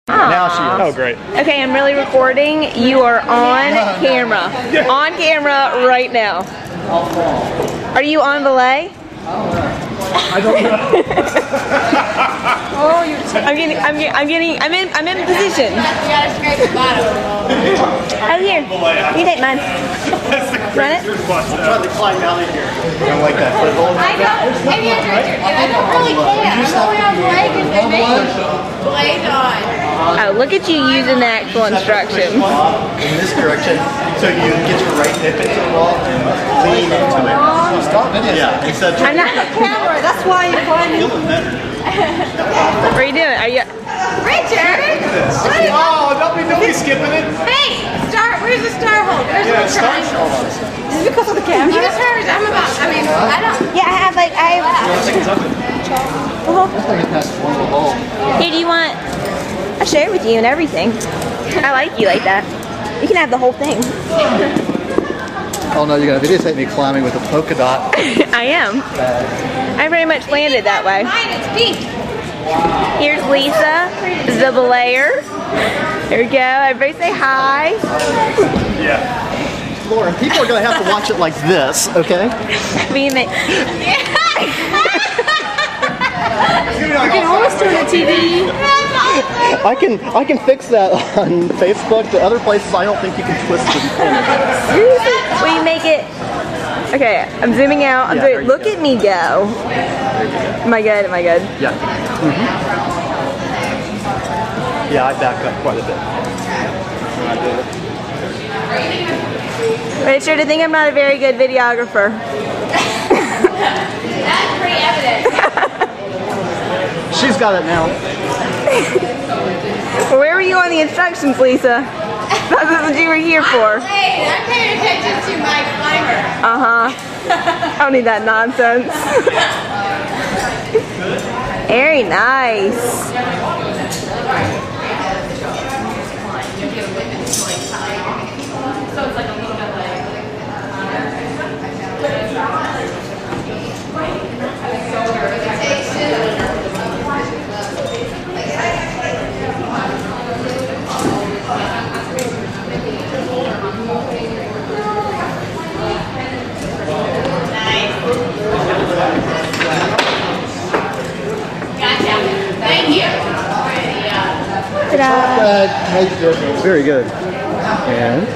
Now she is. Oh, great. Okay, I'm really recording. You are on camera. On camera right now. Are you on belay? I don't know. Oh, I'm in position. You gotta scrape the bottom. Oh, here. You take mine. Run it. I'm trying to climb out of here. I don't like that foothold. I don't, maybe I'm Richard. I don't really care. I'm only on Blake and Blade on. Oh, look at you using the actual instructions. In this direction, so you get your right hip into the wall and lean into it. Stop it. Yeah, instead of I'm not. Camera, that's why you're climbing. What are you doing? Are you? Richard! Oh, don't be skipping it. Hey! Where's the star hold? Where's the star hold? Is it because of the camera? Use hers. I don't. Yeah, Here, do you want? I share with you and everything. I like you like that. You can have the whole thing. Oh no, you're gonna videotape me climbing with a polka dot. I am. I very much planned it that way. Mine, it's pink. Here's Lisa, the belayer. There we go. Everybody say hi. Yeah. Lauren, people are gonna have to watch it like this, okay? You can always turn the TV. I can fix that on Facebook. The other places I don't think you can twist the image. Will you make it? Okay, I'm zooming out. I'm doing. Look at me go. Am I good? Am I good? Yeah. Yeah, I back up quite a bit. Richard, I think I'm not a very good videographer. That's pretty evident. She's got it now. Where were you on the instructions, Lisa? That's what you were here for. Hey, I'm paying attention to my climber. I don't need that nonsense. Very nice. Very good. And